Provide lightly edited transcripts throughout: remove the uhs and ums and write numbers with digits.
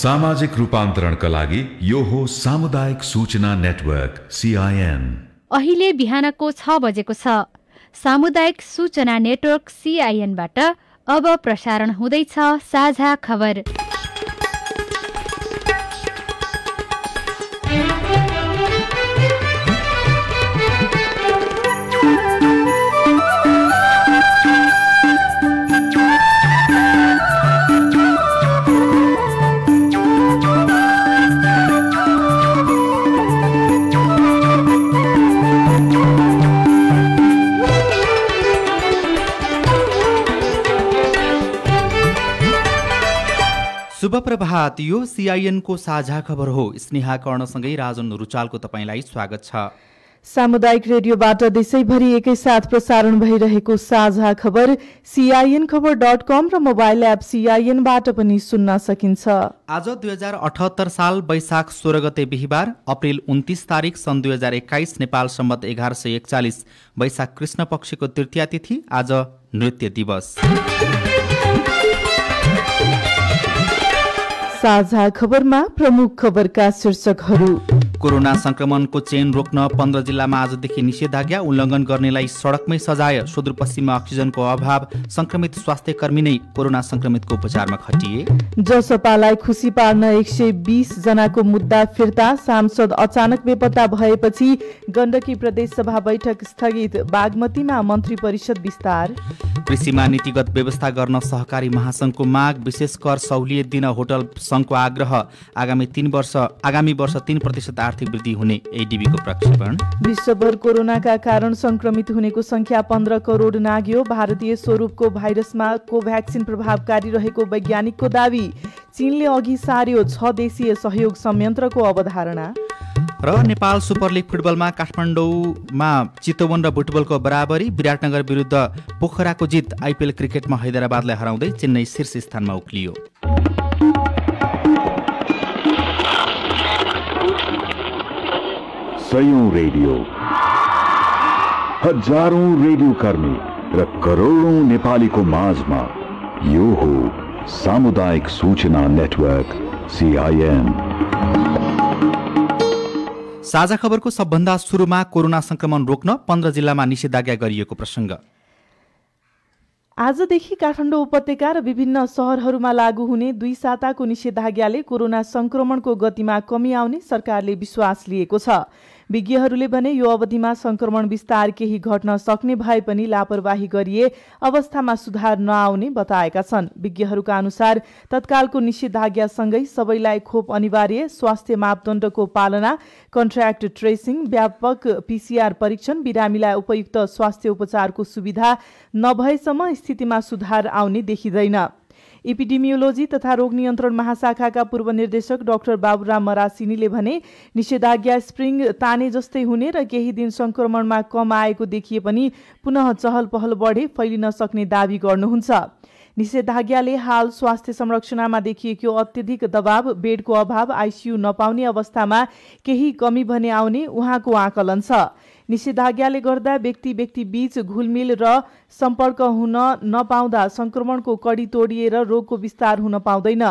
सामाजिक रूपान्तरणका लागि यो हो सामुदायिक सूचना नेटवर्क CIN। अहिले बिहानको 6 बजेको छ। सामुदायिक सूचना नेटवर्क CIN बाट अब प्रसारण हुँदैछ साझा खबर। शुभ प्रभात। यो CIN को साझा खबर हो। स्नेहा कर्णसँगै राजन रुचालको तपाईलाई स्वागत छ। सामुदायिक रेडियोबाट देशैभरि एकैसाथ प्रसारण भइरहेको साझा खबर CINखबर.com र मोबाइल एप CIN बाट पनि सुन्न सकिन्छ। आज 2078 साल वैशाख 16 गते बिहीबार, अप्रिल 29 तारिक सन् 2021 नेपाल सम्मत 1141 वैशाख कृष्ण पक्षको तृतीया तिथि। आज नृत्य दिवस। साझा खबरमा प्रमुख खबरका शीर्षकहरू। कोरोना संक्रमणको चेन रोक्न 15 जिल्लामा आजदेखि निषेधाज्ञा। उल्लङ्घन गर्नेलाई सडकमै सजाय। सुदूरपश्चिममा अक्सिजनको अभाव। संक्रमित स्वास्थ्य कर्मी नै कोरोना संक्रमितको उपचारमा खटिए। जसपालाई खुसी पार्न 120 जनाको मुद्दा फिर्ता। सांसद अचानक बेपत्ता भएपछि गण्डकी प्रदेश सभा बैठक स्थगित। बागमतीमा मन्त्री परिषद विस्तार। कृषिमा नीतिगत व्यवस्था गर्न सहकारी महासंघको माग। विशेष कर सहुलियत दिन होटल संघको आग्रह। आगामी वर्ष 3% आर्थिक वृद्धि हुने ADB को प्रक्षेपण। विश्वभर कोरोनाका कारण संक्रमित हुनेको संख्या 15 करोड नाग्यो। भारतीय स्वरूपको भाइरसमा कोभ्याक्सिन प्रभावकारी रहेको वैज्ञानिकको दावी। चीनले अघि सार्यो 6 देशीय सहयोग संयन्त्रको अवधारणा। र नेपाल सुपर लिग फुटबलमा काठमाडौँमा चितवन र बुटबलको बराबरी। विराटनगर विरुद्ध पोखराको जित। IPL क्रिकेटमा हैदराबादलाई हराउँदै चेन्नई शीर्ष स्थानमा उक्लियो। सयौं रेडियो, हजारौं रेडियो कर्मी र करोडौं नेपालीको माझमा यो हो सामुदायिक सूचना नेटवर्क CIN। साझा खबरको सबभन्दा सुरुमा कोरोना संक्रमण रोक्न 15 जिल्लामा निषेधाज्ञा गरिएको प्रसङ्ग। आजदेखि काठमाडौँ उपत्यका र विभिन्न सहरहरूमा लागू हुने 2 साताको निषेधाज्ञाले कोरोना संक्रमणको गतिमा कमी आउने सरकारले विश्वास लिएको छ। विज्ञहरूले भने यो अवधिमा संक्रमण विस्तार केही घट्न सक्ने भए पनि लापरवाही गरिए अवस्थामा सुधार नआउने बताएका छन्। विज्ञहरूका अनुसार तत्कालको निषेधाज्ञासँगै सबैलाई खोप अनिवार्य, स्वास्थ्य मापदण्डको पालना, कन्ट्र्याक्ट ट्रेसिङ, व्यापक PCR परीक्षण, बिरामीलाई उपयुक्त स्वास्थ्य उपचारको सुविधा नभएसम्म स्थितिमा सुधार आउने देखिँदैन। एपिडेमियोलोजी तथा रोग नियन्त्रण महाशाखाका पूर्व निर्देशक डाक्टर बाबुराम मरासिनीले भने निषेधाज्ञा स्प्रिङ ताने जस्तै हुने र केही दिन संक्रमणमा कम आएको देखिए पनि पुनः चहल पहल बढे फैलिन सक्ने दावी गर्नुहुन्छ। निषेधाज्ञाले हाल स्वास्थ्य संरक्षणमा देखिएको अत्यधिक दबाव, बेडको अभाव, ICU नपाउने अवस्थामा केही कमी भने आउने उहाँको आकलन छ। निषेधाज्ञाले गर्दा व्यक्ति बीच घुलमिल र सम्पर्क हुन नपाउँदा संक्रमणको कडी तोडिएर रोगको विस्तार हुन पाउँदैन।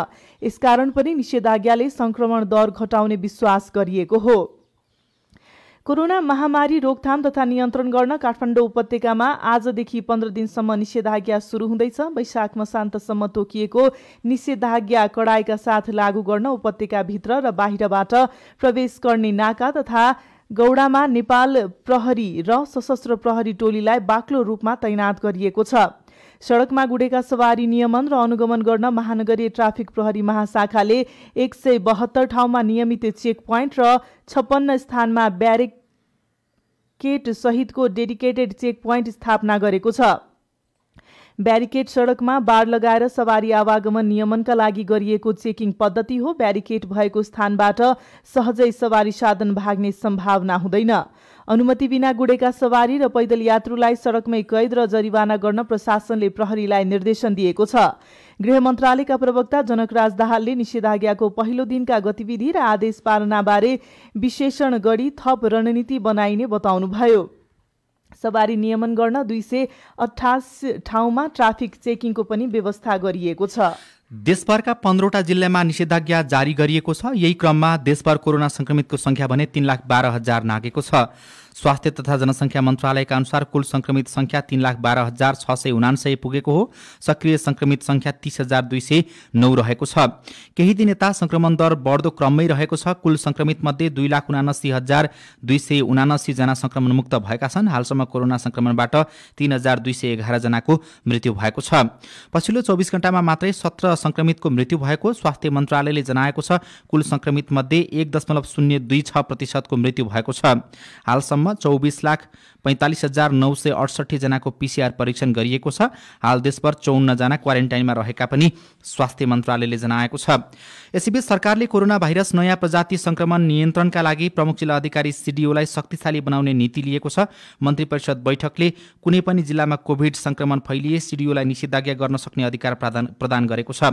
यसकारण पनि निषेधाज्ञाले संक्रमण दर घटाउने विश्वास गरिएको हो। कोरोना महामारी रोकथाम तथा नियन्त्रण गर्न काठमाडौँ उपत्यकामा आजदेखि 15 दिनसम्म निषेधाज्ञा सुरु हुँदैछ। वैशाख मसान्तसम्म तोकिएको निषेधाज्ञा कडाइका साथ लागू गर्न उपत्यकाभित्र र बाहिरबाट प्रवेश गर्ने नाका तथा गौडामा नेपाल प्रहरी र सशस्त्र प्रहरी टोलीलाई बाक्लो रूपमा तैनात गरिएको छ। सडकमा गुडेका सवारी नियमन र अनुगमन गर्न महानगरीय ट्राफिक प्रहरी महाशाखाले 172 ठाउँमा नियमित चेक पोइन्ट र 56 स्थानमा ब्यारिकेड सहितको डेडिकेटेड चेक पोइन्ट स्थापना गरेको छ। ब्यारिकेड सडकमा बार लगाएर सवारी आवागमन नियमनका लागि गरिएको चेकिङ पद्धति हो। ब्यारिकेड भएको स्थानबाट सहजै सवारी साधन भाग्ने सम्भावना हुँदैन। अनुमति बिना गुडेका सवारी र पैदल यात्रुलाई सडकमै कैद र जरिवाना गर्न प्रशासनले प्रहरीलाई निर्देशन दिएको छ। गृह मन्त्रालयका प्रवक्ता जनकराज दाहालले निषेधाज्ञाको पहिलो दिनका गतिविधि र आदेश पालनाबारे विश्लेषण गरी थप रणनीति बनाइने बताउनुभयो। सवारी नियमन गर्न 228 ठाउँमा ट्राफिक चेकिङको पनि व्यवस्था गरिएको छ। देशभरका 15वटा जिल्लामा निषेधाज्ञा जारी गरिएको छ। यही क्रममा देशभर कोरोना संक्रमितको संख्या भने 3,12,000 नागेको छ। स्वास्थ्य तथा जनसङ्ख्या मन्त्रालयका अनुसार कुल संक्रमित संख्या 3,12,679 पुगेको हो। सक्रिय संक्रमित संख्या 30,209 रहेको छ। केही दिन यता संक्रमण दर बढ्दो क्रममै रहेको छ। कुल संक्रमित मध्ये 2,79,279 जना संक्रमण मुक्त भएका छन्। हालसम्म कोरोना संक्रमणबाट 3,211 जनाको मृत्यु भएको छ। पछिल्लो 24 घण्टामा मात्रै 17 संक्रमितको मृत्यु भएको स्वास्थ्य मन्त्रालयले जनाएको छ। कुल संक्रमित मध्ये 1.026% मृत्यु भएको छ। हालसम्म 24,45,968 जनाको PCR परीक्षण गरिएको छ। हाल देशभर 54 जना क्वारेन्टाइनमा रहेका पनि स्वास्थ्य मन्त्रालयले जनाएको छ। यसैबीच सरकारले कोरोना भाइरस नयाँ प्रजाति संक्रमण नियन्त्रणका लागि प्रमुख जिल्ला अधिकारी CDOलाई शक्तिशाली बनाउने नीति लिएको छ। मन्त्री परिषद बैठकले कुनै पनि जिल्लामा कोभिड संक्रमण फैलिए CDOलाई निषेधाज्ञा गर्न सक्ने अधिकार प्रदान गरेको छ।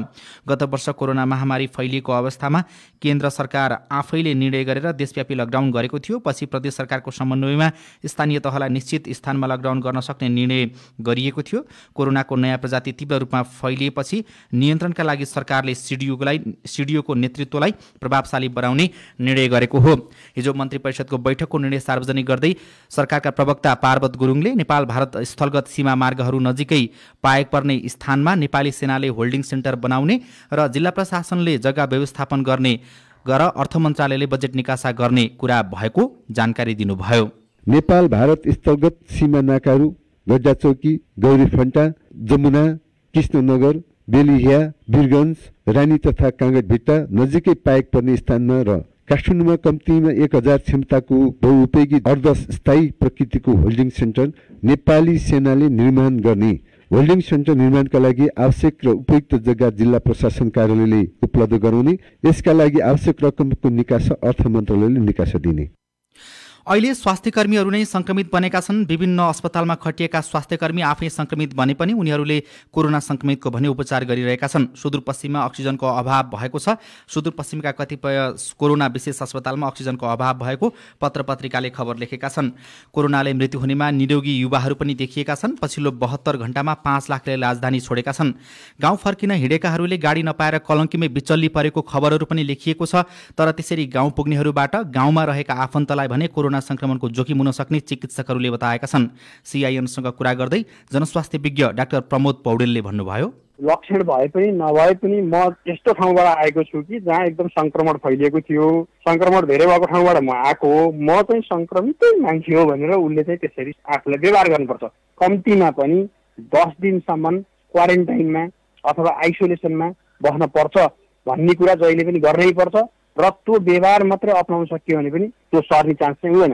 गत वर्ष कोरोना महामारी फैलिएको अवस्थामा केन्द्र सरकार आफैले निर्णय गरेर देशव्यापी लकडाउन गरेको थियो। पछि प्रदेश सरकारको समन्वयमा स्थानीय तहलाई निश्चित स्थानमा लकडाउन गर्न सक्ने निर्णय गरिएको थियो। कोरोनाको नयाँ प्रजाति तीव्र रूपमा फैलिएपछि नियन्त्रणका लागि सरकारले CDOको नेतृत्वलाई प्रभावशाली बनाउने निर्णय गरेको हो। हिजो मन्त्री परिषदको बैठकको निर्णय सार्वजनिक गर्दै सरकारका प्रवक्ता पार्वत गुरुङले नेपाल भारत स्थलगत सीमा मार्गहरू नजिकै पाएक पर्ने स्थानमा नेपाली सेनाले होल्डिङ सेन्टर बनाउने र जिल्ला प्रशासनले जग्गा व्यवस्थापन गर्ने अर्थ मन्त्रालयले बजेट निकासा गर्ने कुरा भएको जानकारी दिनुभयो। नेपाल भारत स्थलगत सीमा नाकाहरू गड्डाचौकी, गौरीफन्टा, जमुना, कृष्णनगर, बेलिया, वीरगञ्ज, रानी तथा काँगडभिट्टा नजिकै पाएक पर्ने स्थानमा र काठमाडौँमा कम्तीमा 1000 क्षमताको बहुउपयोगी अर्धस्थायी प्रकृतिको होल्डिङ सेन्टर नेपाली सेनाले निर्माण गर्ने। होल्डिङ सेन्टर निर्माणका लागि आवश्यक र उपयुक्त जग्गा जिल्ला प्रशासन कार्यालयले उपलब्ध गराउने। यसका लागि आवश्यक रकमको निकास अर्थ मन्त्रालयले निकास दिने। अहिले स्वास्थ्यकर्मीहरू नै संक्रमित बनेका छन्। विभिन्न अस्पतालमा खटिएका स्वास्थ्यकर्मी आफै संक्रमित बने पनि उनीहरूले कोरोना संक्रमितको भने उपचार गरिरहेका छन्। सुदूरपश्चिममा अक्सिजनको अभाव भएको छ। सुदूरपश्चिमका कतिपय कोरोना विशेष अस्पतालमा अक्सिजनको अभाव भएको पत्रपत्रिकाले खबर लेखेका छन्। कोरोनाले मृत्यु हुनेमा निरोगी युवाहरू पनि देखिएका छन्। पछिल्लो 72 घण्टामा 5 लाखले राजधानी छोडेका छन्। गाउँ फर्किन हिँडेकाहरूले गाडी नपाएर कलङ्कीमै बिचल्ली परेको खबरहरू पनि लेखिएको छ। तर त्यसरी गाउँ पुग्नेहरूबाट गाउँमा रहेका आफन्तलाई भने कोरोना संक्रमणको जोखिम हुन सक्ने चिकित्सकहरूले बताएका छन्। CINसँग कुरा गर्दै जनस्वास्थ्य विज्ञ डाक्टर प्रमोद पौडेलले भन्नुभयो, लक्षण भए पनि नभए पनि म त्यस्तो ठाउँबाट आएको छु कि जहाँ एकदम संक्रमण फैलिएको थियो, संक्रमण धेरै भएको ठाउँबाट म आएको हो, म चाहिँ संक्रमितै मान्छे हो भनेर उसले चाहिँ त्यसरी आफूलाई व्यवहार गर्नुपर्छ। कम्तीमा पनि 10 दिनसम्म क्वारेन्टाइनमा अथवा आइसोलेसनमा बस्न पर्छ भन्ने कुरा जहिले पनि गर्नै पर्छ र त्यो व्यवहार मात्रै अपनाउन सकियो भने पनि त्यो सर्ने चान्स चाहिँ हुँदैन।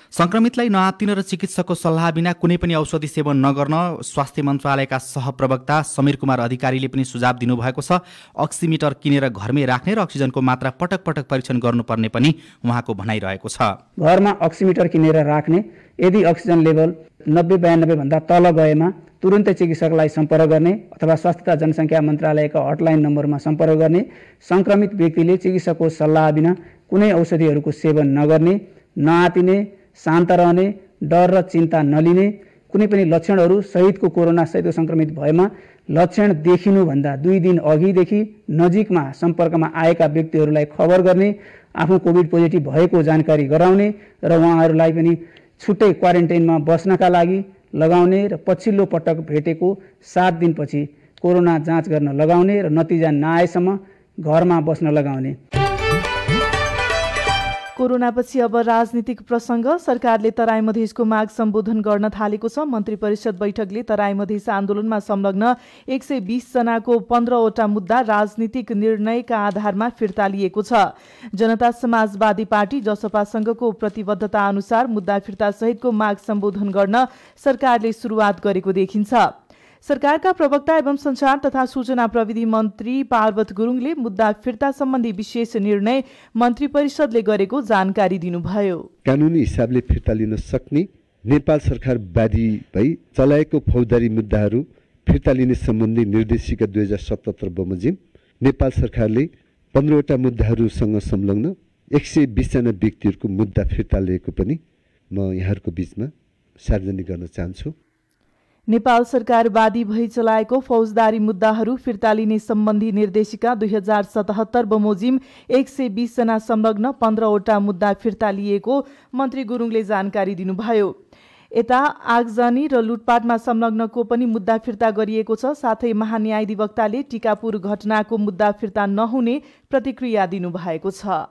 संक्रमितलाई नआत्तिन र चिकित्सकको सल्लाह बिना कुनै पनि औषधि सेवन नगर्न स्वास्थ्य मन्त्रालयका सहप्रवक्ता समीर कुमार अधिकारीले पनि सुझाव दिनुभएको छ। अक्सिमिटर किनेर घरमै राख्ने र अक्सिजनको मात्रा पटक पटक परीक्षण गर्नुपर्ने पनि उहाँको भनाइरहेको छ। घरमा अक्सिमिटर किनेर राख्ने, यदि अक्सिजन लेभल 90-92 भन्दा तल गएमा तुरुन्तै चिकित्सकलाई सम्पर्क गर्ने अथवा स्वास्थ्य तथा जनसङ्ख्या मन्त्रालयका हटलाइन नम्बरमा सम्पर्क गर्ने। संक्रमित व्यक्तिले चिकित्सकको सल्लाह बिना कुनै औषधिहरूको सेवन नगर्ने, नआतिने, शान्त रहने, डर र चिन्ता नलिने, कुनै पनि लक्षणहरू सहितको कोरोना सहितको संक्रमित भएमा लक्षण देखिनुभन्दा 2 दिन अघिदेखि नजिकमा सम्पर्कमा आएका व्यक्तिहरूलाई खबर गर्ने, आफ्नो कोभिड पोजिटिभ भएको जानकारी गराउने र उहाँहरूलाई पनि छुट्टै क्वारेन्टाइनमा बस्नका लागि लगाउने र पछिल्लो पटक भेटेको 7 दिनपछि कोरोना जाँच गर्न लगाउने र नतिजा नआएसम्म घरमा बस्न लगाउने। कोरोनापछि अब राजनीतिक प्रसङ्ग। सरकारले तराई मधेसको माग सम्बोधन गर्न थालेको छ। मन्त्री परिषद बैठकले तराई मधेस आन्दोलनमा संलग्न 120 जनाको 15वटा मुद्दा राजनीतिक निर्णयका आधारमा फिर्ता लिएको छ। जनता समाजवादी पार्टी जसपासँगको प्रतिबद्धता अनुसार मुद्दा फिर्ता सहितको माग सम्बोधन गर्न सरकारले सुरुवात गरेको देखिन्छ। सरकारका प्रवक्ता एवं सञ्चार तथा सूचना प्रविधि मन्त्री पार्वत गुरुङले मुद्दा फिर्ता सम्बन्धी विशेष निर्णय मन्त्री परिषदले गरेको जानकारी दिनुभयो। कानुनी हिसाबले फिर्ता लिन सक्ने नेपाल सरकार बादी भई चलाएको फौजदारी मुद्दाहरू फिर्ता लिने सम्बन्धी निर्देशिका 2077 बमोजिम नेपाल सरकारले 15वटा मुद्दाहरूसँग संलग्न 120 जना व्यक्तिहरूको मुद्दा फिर्ता लिएको पनि म यहाँहरूको बीचमा सार्वजनिक गर्न चाहन्छु। नेपाल सरकार वादी भई चलाएको फौजदारी मुद्दाहरू फिर्ता लिने सम्बन्धी निर्देशिका 2077 बमोजिम 120 जना संलग्न 15वटा मुद्दा फिर्ता लिएको मन्त्री गुरुङले जानकारी दिनुभयो। यता आगजनी र लुटपाटमा संलग्नको पनि मुद्दा फिर्ता गरिएको छ। साथै महान्यायाधिवक्ताले टिकापुर घटनाको मुद्दा फिर्ता नहुने प्रतिक्रिया दिनुभएको छ।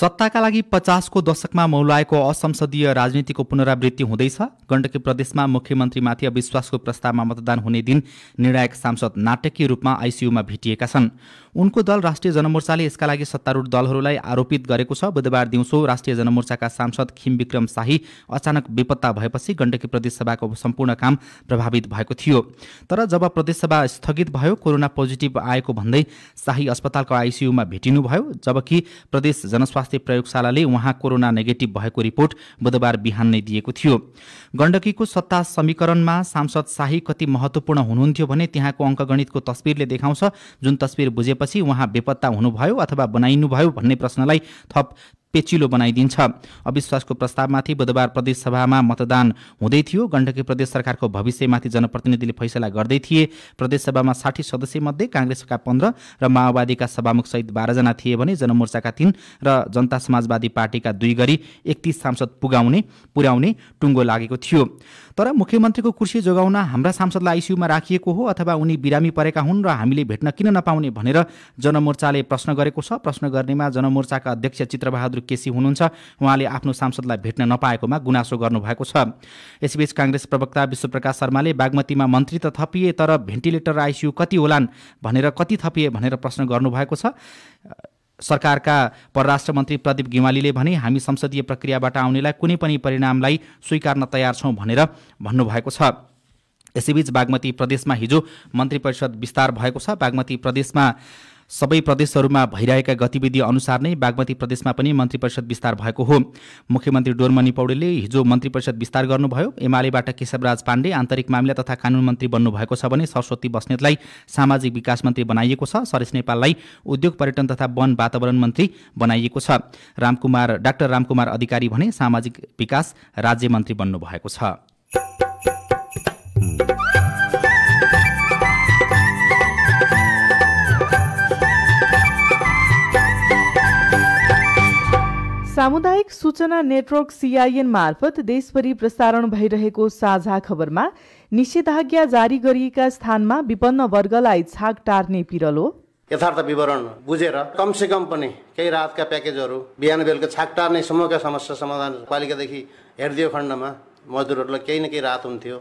सत्ताका लागि 50 को दशकमा मौलाएको असंसदीय राजनीतिको पुनरावृत्ति हुँदैछ। गण्डकी प्रदेशमा मुख्यमन्त्रीमाथि अविश्वासको प्रस्तावमा मतदान हुने दिन निर्णायक सांसद नाटकीय रूपमा आइसियुमा भेटिएका छन्। उनको दल राष्ट्रिय जनमोर्चाले यसका लागि सत्तारूढ दलहरूलाई आरोपित गरेको छ। बुधबार दिउँसो राष्ट्रिय जनमोर्चाका सांसद खिमविक्रम शाही अचानक बेपत्ता भएपछि गण्डकी प्रदेशसभाको सम्पूर्ण काम प्रभावित भएको थियो। तर जब प्रदेशसभा स्थगित भयो, कोरोना पोजिटिभ आएको भन्दै शाही अस्पतालको आइसियुमा भेटिनुभयो, जबकि प्रदेश जनस्वास्थ्य प्रयोगशालाले उहाँ कोरोना नेगेटिभ भएको रिपोर्ट बुधबार बिहान नै दिएको थियो। गण्डकीको सत्ता समीकरणमा सांसद शाही कति महत्त्वपूर्ण हुनुहुन्थ्यो भने त्यहाँको अङ्कगणितको तस्बिरले देखाउँछ। जुन तस्बिर बुझेपछि उहाँ बेपत्ता हुनुभयो अथवा बनाइनुभयो भन्ने प्रश्नलाई थप पेचिलो बनाइदिन्छ। अविश्वासको प्रस्तावमाथि बुधबार प्रदेशसभामा मतदान हुँदै थियो। गण्डकी प्रदेश सरकारको भविष्यमाथि जनप्रतिनिधिले फैसला गर्दै थिए। प्रदेशसभामा 60 सदस्यमध्ये काङ्ग्रेसका 15 र माओवादीका सभामुखसहित 12 जना थिए भने जनमोर्चाका 3 र जनता समाजवादी पार्टीका 2 गरी 31 सांसद पुर्याउने टुङ्गो लागेको थियो। तर मुख्यमन्त्रीको कुर्सी जोगाउन हाम्रा सांसदलाई आइसियुमा राखिएको हो अथवा उनी बिरामी परेका हुन् र हामीले भेट्न किन नपाउने भनेर जनमोर्चाले प्रश्न गरेको छ। प्रश्न गर्नेमा जनमोर्चाका अध्यक्ष चित्रबहादुर केसी हुनुहुन्छ। उहाँले आफ्नो सांसदलाई भेट्न नपाएकोमा गुनासो गर्नुभएको छ। यसबीच काङ्ग्रेस प्रवक्ता विश्वप्रकाश शर्माले बागमतीमा मन्त्री त थपिए तर भेन्टिलेटर र आइसियु कति होलान् भनेर कति थपिए भनेर प्रश्न गर्नुभएको छ। सरकारका परराष्ट्र मन्त्री प्रदीप गिवालीले भने हामी संसदीय प्रक्रियाबाट आउनेलाई कुनै पनि परिणामलाई स्वीकार्न तयार छौँ भनेर भन्नुभएको छ। यसैबीच बागमती प्रदेशमा हिजो मन्त्री परिषद विस्तार भएको छ। बागमती प्रदेशमा सबै प्रदेशहरूमा भइरहेका गतिविधि अनुसार नै बागमती प्रदेशमा पनि मन्त्री परिषद विस्तार भएको हो। मुख्यमन्त्री डोरमणि पौडेलले हिजो मन्त्री परिषद विस्तार गर्नुभयो। एमालेबाट केशवराज पाण्डे आन्तरिक मामिला तथा कानुन मन्त्री बन्नुभएको छ भने सरस्वती बस्नेतलाई सामाजिक विकास मन्त्री बनाइएको छ। सरेश नेपाललाई उद्योग पर्यटन तथा वन वातावरण मन्त्री बनाइएको छ। डाक्टर रामकुमार अधिकारी भने सामाजिक विकास राज्य मन्त्री बन्नुभएको छ। सामुदायिक सूचना नेटवर्क CIN मार्फत देशभरि प्रसारण भइरहेको साझा खबरमा निषेधाज्ञा जारी गरिएका स्थानमा विपन्न वर्गलाई छाक टार्ने पिरलो। यथार्थ विवरण बुझेर कमसेकम पनि केही राहतका प्याकेजहरू बिहान बेलुका छाक टार्ने समूहका समस्या समाधान पालिकादेखि हेर्दियो खण्डमा मजदुरहरूलाई केही न केही राहत हुन्थ्यो।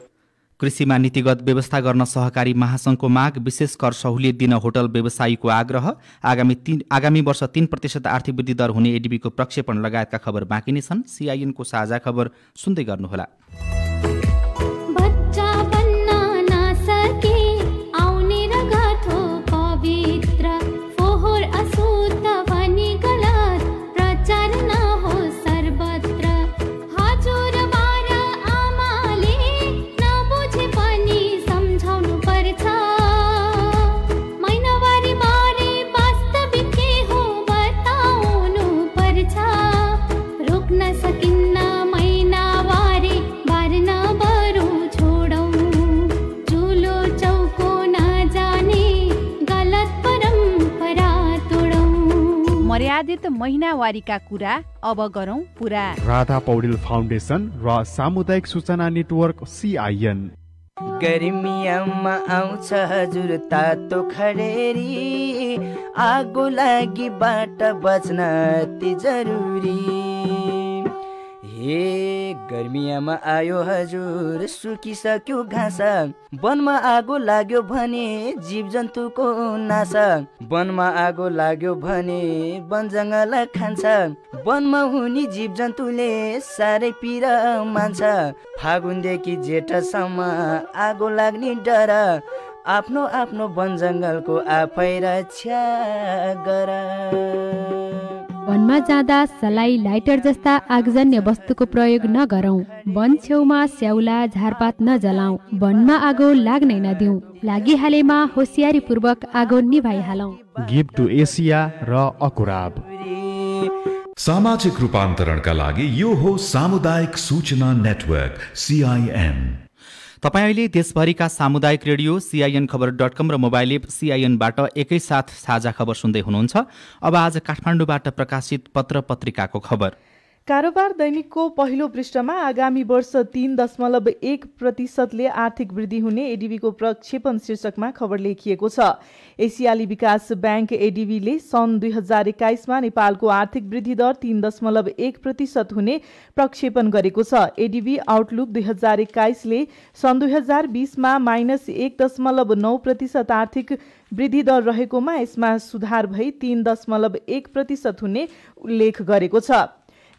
कृषिमा नीतिगत व्यवस्था गर्न सहकारी महासंघको माग, विशेष कर सहुलियत दिन होटल व्यवसायीको आग्रह, आगामी वर्ष 3% आर्थिक वृद्धि दर हुने एडीबीको प्रक्षेपण लगायतका खबर बाँकी नै छन्। CIN को साझा खबर सुन्दै गर्नुहोला। मर्यादित महिनावारीका कुरा अब गरौँ पुरा। राधा पौडेल फाउन्डेसन र सामुदायिक सूचना नेटवर्क CIN। गर्मियामा आउँछ हजुर तातो खडेरी, आगो लागि बाट बच्न अति जरुरी। हे गर्मियामा आयो हजुर सुकिसक्यो घाँस, वनमा आगो लाग्यो भने जीव जन्तुको नाश। वनमा आगो लाग्यो भने वन जङ्गल खान्छ, वनमा हुने जीव जन्तुले साह्रै पीर मान्छ। फागुनदेखि जेठसम्म आगो लाग्ने डर, आफ्नो आफ्नो वन जङ्गलको आफै रक्षा गर। वनमा जाँदा सलाई, लाइटर जस्ता आगजन्य वस्तुको प्रयोग नगरौं। वन छेउमा स्याउला, झारपात नजलाऊ। वनमा आगो लाग्नै नदिऊ। लागिहालेमा होसियारी पूर्वक आगो निभाइहालौं। गिफ्ट टु एसिया र अकुराब। सामाजिक रूपान्तरणका लागि यो हो सामुदायिक सूचना नेटवर्क CIN। तपाईँ अहिले देशभरिका सामुदायिक रेडियो CIN खबर.com र मोबाइल एप CIN-बाट एकैसाथ साझा खबर सुन्दै हुनुहुन्छ। अब आज काठमाडौँबाट प्रकाशित पत्र पत्रिकाको खबर। कारोबार दैनिकको पहिलो पृष्ठमा आगामी वर्ष 3.1% आर्थिक वृद्धि हुने एडीबीको प्रक्षेपण शीर्षकमा खबर लेखिएको छ। एसियाली विकास ब्याङ्क एडीबीले सन् 2021मा नेपालको आर्थिक वृद्धि दर 3.1% हुने प्रक्षेपण गरेको छ। एडीबी आउटलुक 2021ले सन् 2020मा -1.9% आर्थिक वृद्धि दर रहेकोमा यसमा सुधार भई 3.1% हुने उल्लेख गरेको छ।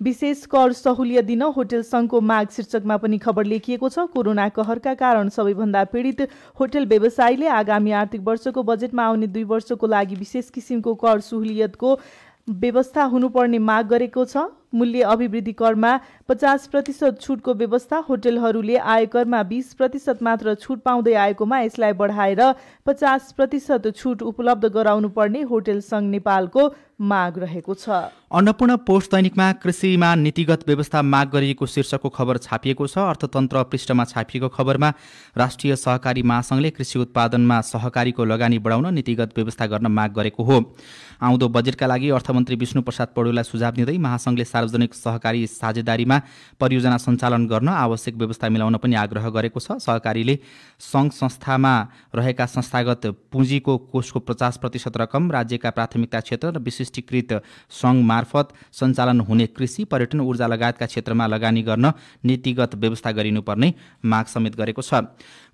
विशेष कर सहुलियत दिन होटल संघको माग शीर्षकमा पनि खबर लेखिएको छ। कोरोना कहरका कारण सबैभन्दा पीडित होटल व्यवसायीले आगामी आर्थिक वर्षको बजेटमा आउने 2 वर्षको लागि विशेष किसिमको कर सहुलियतको व्यवस्था हुनुपर्ने माग गरेको छ। मूल्य अभिवृद्धि करमा 50% छुटको व्यवस्था, होटलहरूले आयकरमा 20% मात्र छुट पाउँदै आएकोमा यसलाई बढाएर 50% छुट उपलब्ध गराउनुपर्ने होटल संघ नेपालको माग रहेको छ। अन्नपूर्ण पोस्ट दैनिकमा कृषिमा नीतिगत व्यवस्था माग गरिएको शीर्षकको खबर छापिएको छ। अर्थतन्त्र पृष्ठमा छापिएको खबरमा राष्ट्रिय सहकारी महासंघले कृषि उत्पादनमा सहकारीको लगानी बढाउन नीतिगत व्यवस्था गर्न माग गरेको हो। आउँदो बजेटका लागि अर्थमन्त्री विष्णु प्रसाद पौडेललाई सुझाव दिँदै महासंघले सार्वजनिक सहकारी साझेदारीमा परियोजना सञ्चालन गर्न आवश्यक व्यवस्था मिलाउन पनि आग्रह गरेको छ। सहकारीले सङ्घ संस्थामा रहेका संस्थागत पुँजीको कोषको 50% रकम राज्यका प्राथमिकता क्षेत्र र विशिष्टीकृत सङ्घ मार्फत सञ्चालन हुने कृषि, पर्यटन, ऊर्जा लगायतका क्षेत्रमा लगानी गर्न नीतिगत व्यवस्था गरिनुपर्ने माग समेत गरेको छ।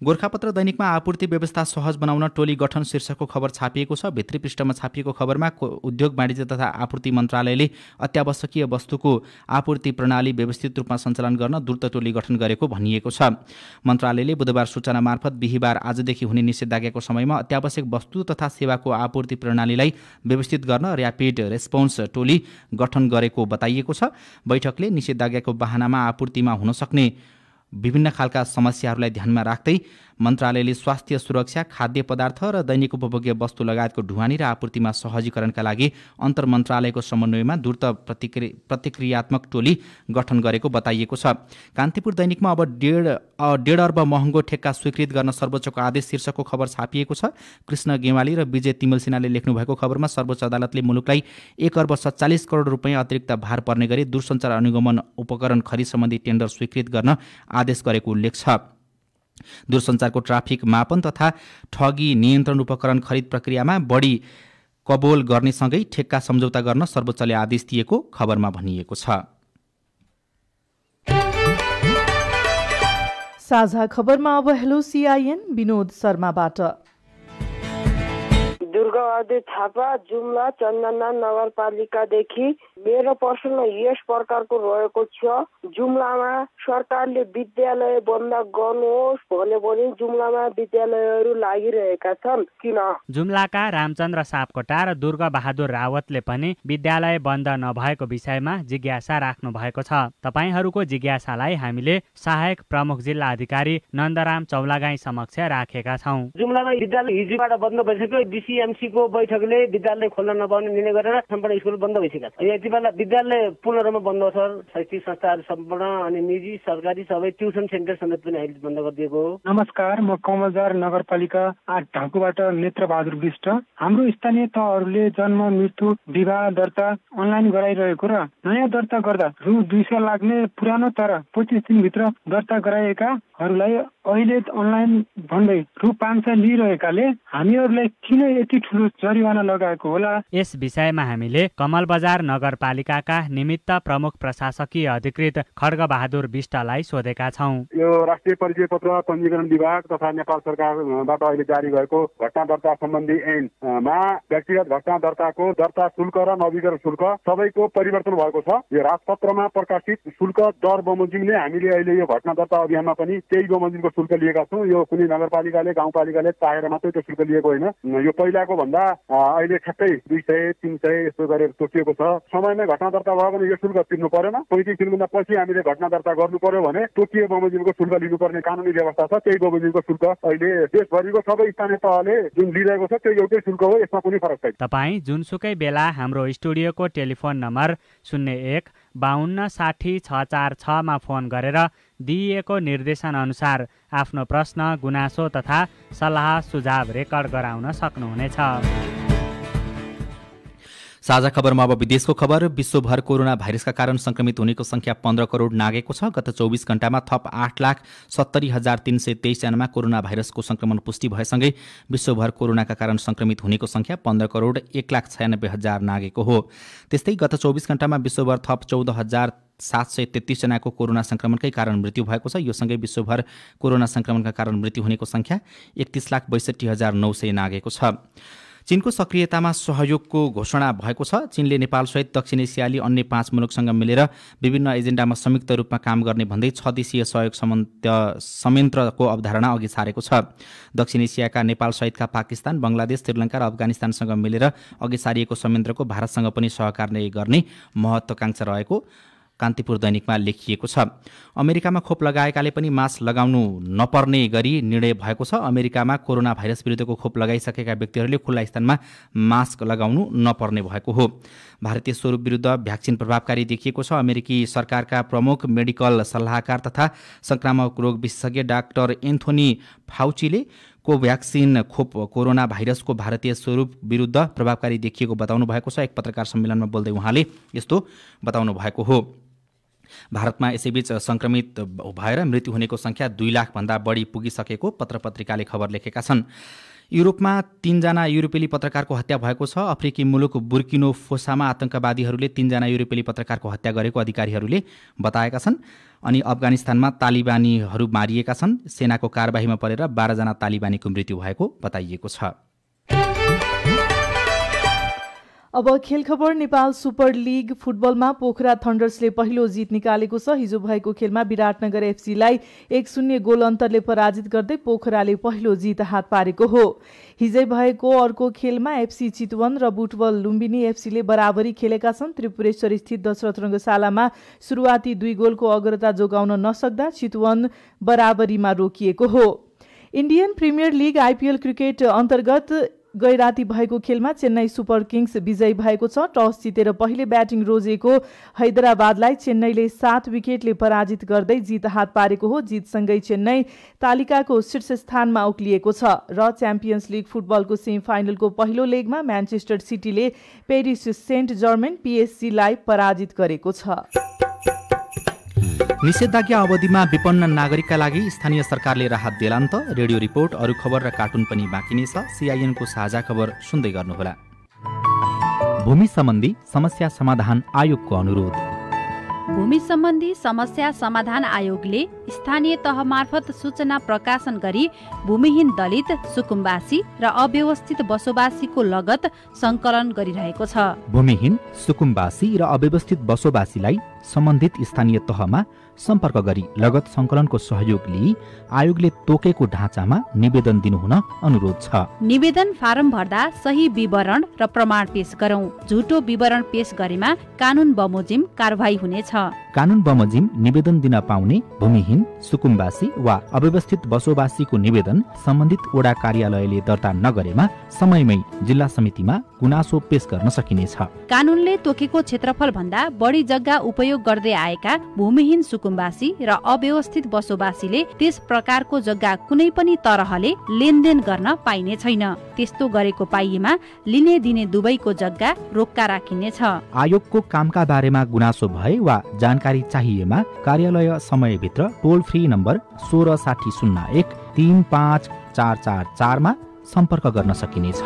गोरखापत्र दैनिकमा आपूर्ति व्यवस्था सहज बनाउन टोली गठन शीर्षकको खबर छापिएको छ। भित्री पृष्ठमा छापिएको खबरमा उद्योग वाणिज्य तथा आपूर्ति मन्त्रालयले अत्यावश्यकीय वस्तुको आपूर्ति प्रणाली व्यवस्थित रूपमा सञ्चालन गर्न द्रुत टोली गठन गरेको भनिएको छ। मन्त्रालयले बुधबार सूचना मार्फत बिहीबार आजदेखि हुने निषेधाज्ञाको समयमा अत्यावश्यक वस्तु तथा सेवाको आपूर्ति प्रणालीलाई व्यवस्थित गर्न र्यापिड रेस्पोन्स टोली गठन गरेको बताइएको छ। बैठकले निषेधाज्ञाको बहानामा आपूर्तिमा हुन सक्ने विभिन्न खालका समस्याहरूलाई ध्यानमा राख्दै मन्त्रालयले स्वास्थ्य सुरक्षा, खाद्य पदार्थ र दैनिक उपभोग्य वस्तु लगायतको ढुवानी र आपूर्तिमा सहजीकरणका लागि अन्तर मन्त्रालयको समन्वयमा द्रुत प्रतिक्रियात्मक टोली गठन गरेको बताइएको छ। कान्तिपुर दैनिकमा अब 1.5 अर्ब महँगो ठेक्का स्वीकृत गर्न सर्वोच्चको आदेश शीर्षकको खबर छापिएको छ। कृष्ण गेवाली र विजय तिमल सिन्हाले लेख्नु भएको खबरमा सर्वोच्च अदालतले मुलुकलाई 1.47 अर्ब रुपैयाँ अतिरिक्त भार पर्ने गरी दूरसञ्चार अनुगमन उपकरण खरिद सम्बन्धी टेन्डर स्वीकृत गर्न आदेश गरेको उल्लेख छ। दूरसञ्चारको ट्राफिक मापन तथा ठगी नियन्त्रण उपकरण खरिद प्रक्रियामा बढी कबोल गर्नेसँगै ठेक्का सम्झौता गर्न सर्वोच्चले आदेश दिएको खबरमा भनिएको छ। साझा खबरमा अब हेलो CIN विनोद शर्माबाट। दुर्गाबहादुर थापा, जुम्ला चन्दना नगरपालिकादेखि मेरो प्रश्न यस प्रकारको रहेको छ। जुम्लामा सरकारले विद्यालय बन्द गर्नुहोस् भन्यो भने जुम्लामा विद्यालयहरू लागिरहेका छन्, किन? जुम्लाका रामचन्द्र सापकोटा र दुर्गा बहादुर रावतले पनि विद्यालय बन्द नभएको विषयमा जिज्ञासा राख्नु भएको छ। तपाईहरूको जिज्ञासालाई हामीले सहायक प्रमुख जिल्ला अधिकारी नन्दराम चौलागाई समक्ष राखेका छौँ। जुम्लामा विद्यालय हिजोबाट बन्द भइसक्यो। DCMC को बैठकले विद्यालय खोल्न नपाउने निर्णय गरेर सम्पूर्ण स्कुल बन्द भइसकेका छन्। यति बेला विद्यालय पूर्ण रूपमा बन्द छ। शैक्षिक संस्थाहरू सम्पूर्ण अनि निजी सरकारी सबै ट्युसन सेन्टर समेत पनि अहिले बन्द गरिदिएको हो। नमस्कार, म कमलजार नगरपालिका 8 ढाकुबाट नेत्रबहादुर विष्ट। हाम्रो स्थानीय तहहरूले जन्म, मृत्यु, विवाह दर्ता अनलाइन गराइरहेको र नयाँ दर्ता गर्दा रु 200 लाग्ने पुरानो तर 25 दिनभित्र दर्ता गराएकाहरूलाई अहिले अनलाइन भन्दै रु 500 लिइरहेकाले हामीहरूलाई किन यति ठुलो जरिवाना लगाएको होला? यस विषयमा हामीले कमल बजार नगरपालिकाका निमित्त प्रमुख प्रशासकीय अधिकृत खड्ग बहादुर विष्टलाई सोधेका छौँ। यो राष्ट्रिय परिचय पत्र पञ्जीकरण विभाग तथा नेपाल सरकारबाट अहिले जारी भएको घटना दर्ता सम्बन्धी ऐनमा व्यक्तिगत घटना दर्ताको दर्ता शुल्क र नवीकरण शुल्क सबैको परिवर्तन भएको छ। यो राजपत्रमा प्रकाशित शुल्क दर बमोजिमले हामीले अहिले यो घटना दर्ता अभियानमा पनि त्यही बमोजिमको शुल्क लिएका छौँ। यो कुनै नगरपालिकाले गाउँपालिकाले चाहेर मात्रै त्यो शुल्क लिएको होइन। यो पहिलाको भन्दा अहिले ठ्याक्कै 200-300 यस्तो गरेर तोकिएको छ। समयमै घटना दर्ता भयो भने यो शुल्क तिर्नु परेन। 35 दिनभन्दा पछि हामीले घटना दर्ता गर्नु पर्यो भने तोकिएको बमोजिमको शुल्क लिनुपर्ने कानुनी व्यवस्था छ। त्यही बमोजिमको शुल्क अहिले देशभरिको सबै स्थानीय तहले जुन लिइरहेको छ त्यो एउटै शुल्क हो, यसमा कुनै फरक छैन। तपाईँ जुनसुकै बेला हाम्रो स्टुडियोको टेलिफोन नम्बर 01-5260-646 मा फोन गरेर दिइएको निर्देशन अनुसार आफ्नो प्रश्न, गुनासो तथा सल्लाह सुझाव रेकर्ड गराउन सक्नुहुनेछ। साझा खबरमा अब विदेशको खबर। विश्वभर कोरोना भाइरसका कारण संक्रमित हुनेको संख्या 15 करोड नागेको छ। गत 24 घण्टामा थप 8,70,323 जनामा कोरोना भाइरसको संक्रमण पुष्टि भएसँगै विश्वभर कोरोनाका कारण संक्रमित हुनेको संख्या 15 करोड 1,96,000 नागेको हो। त्यस्तै गत 24 घण्टामा विश्वभर थप 14,733 जनाको कोरोना संक्रमणकै कारण मृत्यु भएको छ। यो सँगै विश्वभर कोरोना संक्रमणका कारण मृत्यु हुनेको संख्या 31,62,900 नागेको छ। चीनको सक्रियतामा सहयोगको घोषणा भएको छ। चीनले नेपालसहित दक्षिण एसियाली अन्य 5 मुलुकसँग मिलेर विभिन्न एजेन्डामा संयुक्त रूपमा काम गर्ने भन्दै 6 देशीय सहयोग संयन्त्रको अवधारणा अघि सारेको छ। दक्षिण एसियाका नेपालसहितका पाकिस्तान, बङ्गलादेश, श्रीलङ्का र अफगानिस्तानसँग मिलेर अघि सारिएको संयन्त्रको भारतसँग पनि सहकार्य गर्ने महत्त्वाकांक्षा रहेको कान्तिपुर दैनिकमा लेखिएको छ। अमेरिकामा खोप लगाएकाले पनि मास्क लगाउनु नपर्ने गरी निर्णय भएको छ। अमेरिकामा कोरोना भाइरस विरुद्धको खोप लगाइसकेका व्यक्तिहरूले खुल्ला स्थानमा मास्क लगाउनु नपर्ने भएको हो। भारतीय स्वरूप विरुद्ध भ्याक्सिन प्रभावकारी देखिएको छ। अमेरिकी सरकारका प्रमुख मेडिकल सल्लाहकार तथा संक्रामक रोग विशेषज्ञ डाक्टर एन्थोनी फाउचीले कोभ्याक्सिन खोप कोरोना भाइरसको भारतीय स्वरूप विरुद्ध प्रभावकारी देखिएको बताउनु भएको छ। एक पत्रकार सम्मेलनमा बोल्दै उहाँले यस्तो बताउनु भएको हो। भारतमा यसैबीच संक्रमित भएर मृत्यु हुनेको संख्या 2 लाख भन्दा बढी पुगिसकेको पत्रपत्रिकाले खबर लेखेका छन्। युरोपमा 3 जना युरोपेली पत्रकारको हत्या भएको छ। अफ्रिकी मुलुक बुर्किनो फोसामा आतंकवादीहरूले 3 जना युरोपेली पत्रकारको हत्या गरेको अधिकारीहरूले बताएका छन्। अनि अफगानिस्तानमा तालिबानीहरू मारिएका छन्। सेनाको कारबाहीमा परेर 12 जना तालिबानीको मृत्यु भएको बताइएको छ। अब खेल खबर। नेपाल सुपर लिग फुटबलमा पोखरा थन्डर्सले पहिलो जित निकालेको छ। हिजो भएको खेलमा विराटनगर एफसीलाई 1-0 गोल अन्तरले पराजित गर्दै पोखराले पहिलो जित हात पारेको हो। हिजै भएको अर्को खेलमा एफसी चितवन र बुटबल लुम्बिनी एफसीले बराबरी खेलेका छन्। त्रिपुरेश्वर स्थित दशरथ रङ्गशालामा सुरुवाती 2 गोलको अग्रता जोगाउन नसक्दा चितवन बराबरीमा रोकिएको हो। Indian premier league IPL cricket अन्तर्गत गैराती भएको खेलमा चेन्नई सुपर किङ्स विजयी भएको छ। टस जितेर पहिले ब्याटिङ रोजेको हैदराबादलाई चेन्नईले 7 विकेटले पराजित गर्दै जित हात पारेको हो। जितसँगै चेन्नई तालिकाको शीर्ष स्थानमा उक्लिएको छ र च्याम्पियन्स लिग फुटबलको सेमिफाइनलको पहिलो लेगमा म्यान्चेस्टर सिटीले पेरिस सेन्ट जर्मेन पिएसजीलाई पराजित गरेको छ। निषेधाज्ञा अवधिमा विपन्न नागरिकका लागि स्थानीय सरकारले राहत देलान् त। रेडियो रिपोर्ट, अरू खबर र कार्टुन पनि बाँकी नै छ। सीआईएनको साझा खबर सुन्दै गर्नुहोला। भूमि सम्बन्धी समस्या समाधान आयोगको अनुरोध। भूमि सम्बन्धी समस्या समाधान आयोगले स्थानीय तह मार्फत सूचना प्रकाशन गरी भूमिहीन दलित, सुकुम्बासी र अव्यवस्थित बसोबासीको लगत संकलन गरिरहेको छ। भूमिहीन, सुकुम्बासी र अव्यवस्थित बसोबासीलाई सम्बन्धित स्थानीय तहमा सम्पर्क गरी लगत संकलनको सहयोग लिई आयोगले तोकेको ढाँचामा निवेदन दिनुहुन अनुरोध छ। निवेदन फारम भर्दा सही विवरण र प्रमाण पेश गरौं। झुटो विवरण पेश गरेमा कानून बमोजिम कारबाही हुनेछ। कानून बमोजिम निवेदन दिन पाउने भूमिहीन, सुकुम्बासी वा अव्यवस्थित बसोबासीको निवेदन सम्बन्धित वडा कार्यालयले दर्ता नगरेमा समयमै जिल्ला समितिमा गुनासो पेश गर्न सकिनेछ। कानूनले तोकेको क्षेत्रफल भन्दा बढी जग्गा उपयोग गर्दै आएका भूमिहीन, सुकुम्बासी र अव्यवस्थित बसोबासीले त्यस प्रकारको जग्गा कुनै पनि तरहले लेनदेन गर्न पाइने छैन। त्यस्तो गरेको पाइएमा लिने दिने दुवैको जग्गा रोक्का राखिनेछ। आयोगको कामका बारेमा गुनासो भए वा जानकारी चाहिएमा कार्यालय समयभित्र टोल फ्री नम्बर 166001 35444 मा सम्पर्क गर्न सकिनेछ।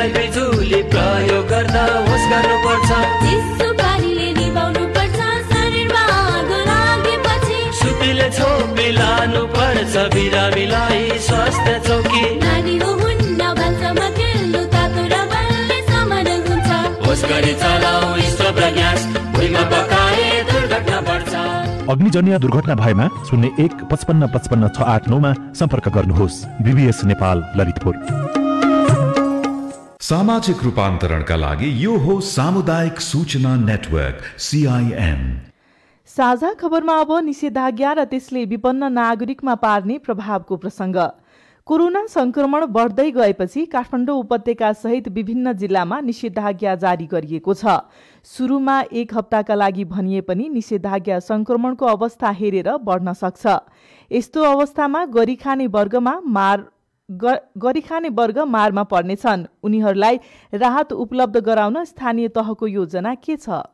बिजुली प्रयोग गर्दा होस गर्नुपर्छ। चिसो पानीले निभाउनु पर्छ। शरीरमा आगो लागेपछि सुतीले छोपी लानु पर्छ। बिरामीलाई स्वास्थ्य चौकी नानी हो हुन्न भान्सामा खेल गरी चलाऊ स्टोभ र ग्यास भुइँमा पकाए दुर्घटना बढ्छ। अग्निजन्य दुर्घटना भएमा 01 55 55 689 मा सम्पर्क गर्नुहोस्। बीबीएस नेपाल ललितपुर। सामाजिक रूपान्तरणका लागि यो हो सामुदायिक सूचना नेटवर्क CIN। साझा खबरमा अब निषेधाज्ञा र त्यसले विपन्न नागरिकमा पार्ने प्रभावको प्रसङ्ग। कोरोना संक्रमण बढ्दै गएपछि काठमाडौँ उपत्यका सहित विभिन्न जिल्लामा निषेधाज्ञा जारी गरिएको छ। सुरुमा 1 हप्ताका लागि भनिए पनि निषेधाज्ञा संक्रमणको अवस्था हेरेर बढ्न सक्छ। यस्तो अवस्थामा गरिखाने वर्ग मारमा पर्नेछन्। उनीहरूलाई राहत उपलब्ध गराउन स्थानीय तहको योजना के छ?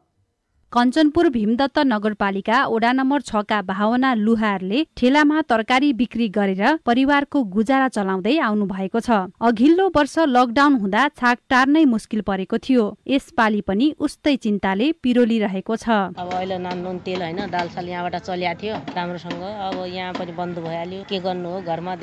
कञ्चनपुर भीमदत्त नगरपालिका वडा नम्बर 6 का भावना लुहारले ठेलामा तरकारी बिक्री गरेर परिवारको गुजारा चलाउँदै आउनु भएको छ। अघिल्लो वर्ष लकडाउन हुँदा छाक टार्नै मुस्किल परेको थियो। यसपालि पनि उस्तै चिन्ताले पिरोली रहेको छ। अब अहिले नुन तेल हैन दाल साल यहाँबाट चलिया थियो राम्रोसँग, अब यहाँ पनि बन्द भइहाल्यो। के गर्नु हो, घरमा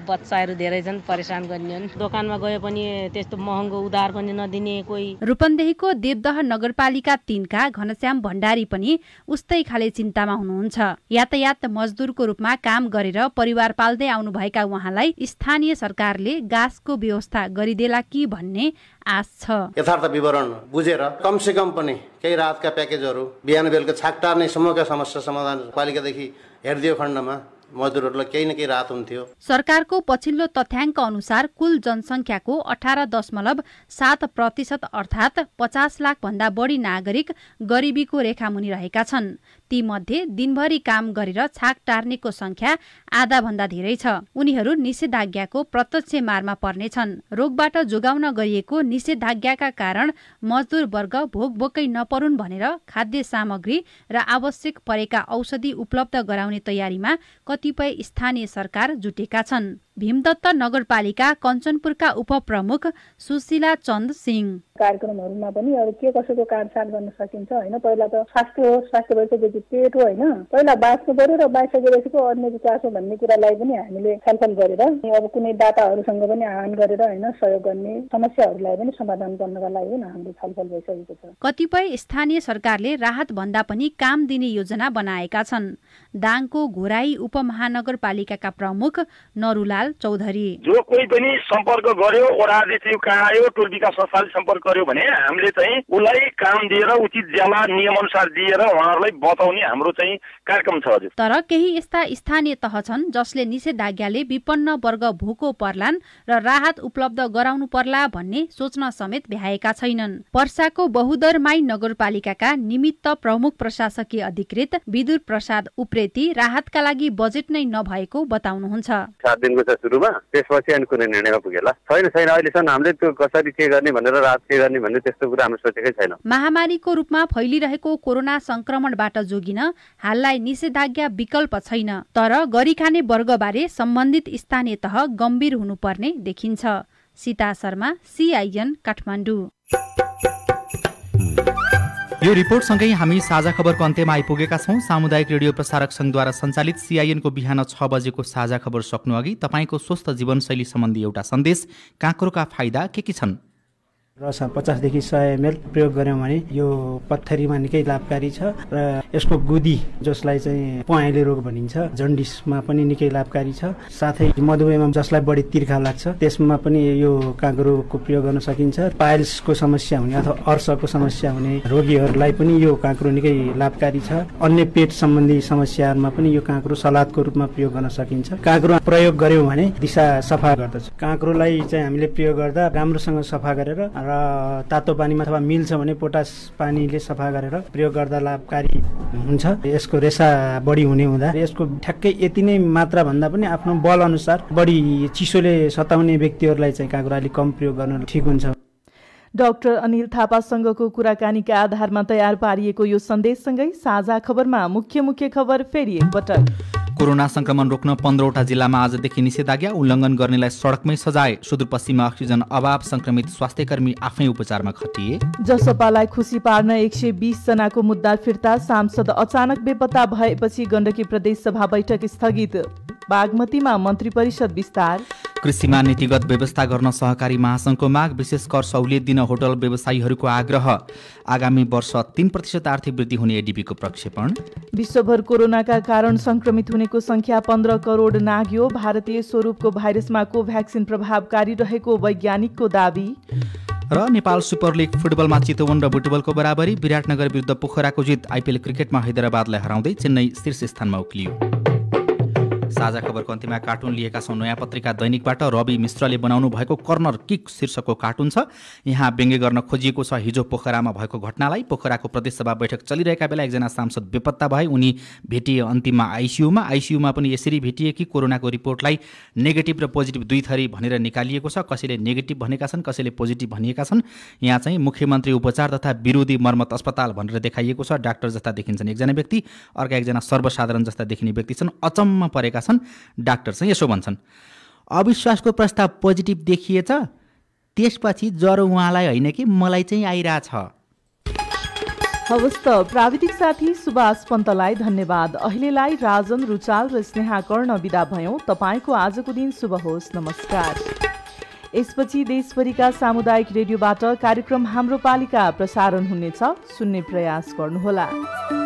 बच्चाहरू धेरै छन्, परेशान गर्ने हुन्। दोकानमा गए पनि त्यस्तो महँगो उधार पनि नदिने कोही। रूपन्देहीको देवदह नगरपालिका 3 का घनश्याम भण्डारी पनि उस्तै खाले चिन्तामा हुनुहुन्छ। यातायात मजदुरको रूपमा काम गरेर परिवार पाल्दै आउनुभएका उहाँलाई स्थानीय सरकारले गाँसको व्यवस्था गरिदेला कि भन्ने आश छ। यथार्थ विवरण बुझेर कमसे कम पनि केही राहतका प्याकेजहरू बिहान बेलुका छाक टार्ने समूहका समस्या समाधान पालिकादेखि हेर्दियो खण्डमा मजदुरहरूलाई केही न केही राहत हुन्थ्यो। सरकारको पछिल्लो तथ्याङ्क अनुसार कुल जनसङ्ख्याको 18.7% अर्थात् 50 लाख भन्दा बढी नागरिक गरिबीको रेखामुनि रहेका छन्। ती मध्ये दिनभरि काम गरेर छाक टार्नेको संख्या आधा भन्दा धेरै छ। उनीहरू निषेधाज्ञाको प्रत्यक्ष मारमा पर्नेछन्। रोगबाट जोगाउन गरिएको निषेधाज्ञाका कारण मजदुर वर्ग भोकभोकै नपरुन् भनेर खाद्य सामग्री र आवश्यक परेका औषधि उपलब्ध गराउने तयारीमा कतिपय स्थानीय सरकार जुटेका छन्। भीमदत्त नगरपालिका कञ्चनपुरका उपप्रमुख सुशीला चन्द सिंह कार्यक्रमहरूमा पनि अब के कसोको काटछाट गर्न सकिन्छ हैन। पहिला त स्वास्थ्य हो, स्वास्थ्य भएपछि पेट हो हैन। पहिला बाँच्नु पर्यो र बाँचिसकेपछिको अन्य विकास हो भन्ने कुरालाई पनि हामीले छलफल गरेर अब कुनै दाताहरूसँग पनि आह्वान गरेर हैन सहयोग गर्ने समस्याहरूलाई पनि समाधान गर्नका लागि हामीले छलफल भइसकेको छ। कतिपय स्थानीय सरकारले राहत भन्दा पनि काम दिने योजना बनाएका छन्। दाङको घोराई उपमहानगरपालिकाका प्रमुख नरुलाल चौधरी जो कोही पनि सम्पर्क गर्यो, वडादेखि कहाँ आयो, टोल विकास संस्थाले सम्पर्क गर्यो भने हामीले चाहिँ उसलाई काम दिएर उचित ज्याला नियम अनुसार दिएर उहाँहरूलाई बताउने हाम्रो चाहिँ कार्यक्रम छ। हजुर, तर केही यस्ता स्थानीय तह छन् जसले निषेधाज्ञाले विपन्न वर्ग भोको पर्लान् र राहत उपलब्ध गराउनु पर्ला भन्ने सोच्न समेत भ्याएका छैनन्। पर्साको बहुदरमाई नगरपालिकाका निमित्त प्रमुख प्रशासकीय अधिकृत विदुर प्रसाद उप्रेती राहतका लागि बजेट नै नभएको बताउनुहुन्छ। 7 दिनको सुरुमा, त्यसपछि अनि कुनै निर्णयमा पुगेला छैन। अहिलेसम्म हामीले त्यो कसरी के गर्ने भनेर राहत के गर्ने भन्ने त्यस्तो कुरा हामीले सोचेकै छैन। महामारीको रूपमा फैलिरहेको कोरोना संक्रमणबाट जोगिन हाललाई निषेधाज्ञा विकल्प छैन। तर गरिखाने वर्गबारे सम्बन्धित स्थानीय तह गम्भीर हुनुपर्ने देखिन्छ। सीता शर्मा, CIN काठमाडौँ। यो रिपोर्टसँगै हामी साझा खबरको अन्त्यमा आइपुगेका छौँ। सामुदायिक रेडियो प्रसारक संघद्वारा सञ्चालित CIN को बिहान 6 बजेको साझा खबर सक्नु अघि तपाईँको स्वस्थ जीवनशैली सम्बन्धी एउटा सन्देश। काँक्रोका फाइदा के छन्? रस 50 देखि 100 ml प्रयोग गर्यौं भने यो पत्थरीमा निकै लाभकारी छ र यसको गुदी जसलाई चाहिँ पहेँले रोग भनिन्छ, जन्डिसमा पनि निकै लाभकारी छ। साथै मधुमेहमा जसलाई बढी तिर्खा लाग्छ त्यसमा पनि यो काँक्रोको प्रयोग गर्न सकिन्छ। पाइल्सको समस्या हुने अथवा अर्शको समस्या हुने रोगीहरूलाई पनि यो काँक्रो निकै लाभकारी छ। अन्य पेट सम्बन्धी समस्याहरूमा पनि यो काँक्रो सलादको रूपमा प्रयोग गर्न सकिन्छ। काँक्रो प्रयोग गर्यौं भने दिशा सफा गर्दछ। काँक्रोलाई चाहिँ हामीले प्रयोग गर्दा राम्रोसँग सफा गरेर र तातो पानीमा अथवा मिल्छ भने पोटास पानीले सफा गरेर प्रयोग गर्दा लाभकारी हुन्छ। यसको रेसा बढी हुने हुँदा यसको ठ्याक्कै यति नै मात्रा भन्दा पनि आफ्नो बल अनुसार बढी चिसोले सताउने व्यक्तिहरूलाई चाहिँ काँक्रो अलिक कम प्रयोग गर्न ठिक हुन्छ। डाक्टर अनिल थापासँगको कुराकानीका आधारमा तयार पारिएको यो सन्देशसँगै साझा खबरमा मुख्य खबर फेरि एकपटक। कोरोना संक्रमण रोक्न 15वटा जिल्लामा आजदेखि निषेधाज्ञा उल्लङ्घन गर्नेलाई सडकमै सजाय। सुदूरपश्चिममा अक्सिजन अभाव संक्रमित स्वास्थ्यकर्मी आफै उपचारमा खटिए। जसपालाई खुसी पार्न 120 जनाको मुद्दा फिर्ता। सांसद अचानक बेपत्ता भएपछि गण्डकी प्रदेश सभा बैठक स्थगित। बागमतीमा मन्त्री परिषद विस्तार। कृषिमा नीतिगत व्यवस्था गर्न सहकारी महासङ्घको माग, विशेष कर सहुलियत दिन होटल व्यवसायीहरूको आग्रह। आगामी वर्ष 3% आर्थिक वृद्धि हुने एडिबीको प्रक्षेपण। विश्वभर कोरोनाका कारण संक्रमित हुनेको संख्या 15 करोड नाग्यो। भारतीय स्वरूपको भाइरसमा कोभ्याक्सिन प्रभावकारी रहेको वैज्ञानिकको दाबी। र नेपाल सुपर लिग फुटबलमा चितवन र बुटबलको बराबरी। विराटनगर विरुद्ध पोखराको जित। आइपिएल क्रिकेटमा हैदराबादलाई हराउँदै चेन्नई शीर्ष स्थानमा उक्लियो। साझा खबरको अन्त्यमा कार्टुन लिएका छौँ नयाँ पत्रिका दैनिकबाट। रवि मिश्रले बनाउनु भएको कर्नर किक शीर्षकको कार्टुन छ। यहाँ व्यङ्ग्य गर्न खोजिएको छ हिजो पोखरामा भएको घटनालाई। पोखराको प्रदेशसभा बैठक चलिरहेका बेला एकजना सांसद बेपत्ता भए। उनी भेटिए अन्तिममा आइसियुमा पनि यसरी भेटिए कि कोरोनाको रिपोर्टलाई नेगेटिभ र पोजिटिभ दुई थरी भनेर निकालिएको छ। कसैले नेगेटिभ भनेका छन्, कसैले पोजिटिभ भनिएका छन्। यहाँ चाहिँ मुख्यमन्त्री उपचार तथा विरोधी मर्मत अस्पताल भनेर देखाइएको छ। डाक्टर जस्ता देखिन्छन् एकजना व्यक्ति, अर्का एकजना सर्वसाधारण जस्ता देखिने व्यक्ति छन्। अचम्म परेका छन्। डाक्टर चाहिँ यसो भन्छन्, अविश्वासको प्रस्ताव पोजिटिभ देखिएछ, त्यसपछि ज्वरो उहाँलाई होइन कि मलाई चाहिँ आइरहेछ। हवस् त प्राविधिक साथी सुभाष पन्तलाई धन्यवाद। अहिलेलाई राजन रुचाल र स्नेहा कर्ण बिदा भयौँ। तपाईँको आजको दिन शुभ होस्। नमस्कार। यसपछि देशभरिका सामुदायिक रेडियोबाट कार्यक्रम हाम्रो पालिका प्रसारण हुनेछ। सुन्ने प्रयास गर्नुहोला।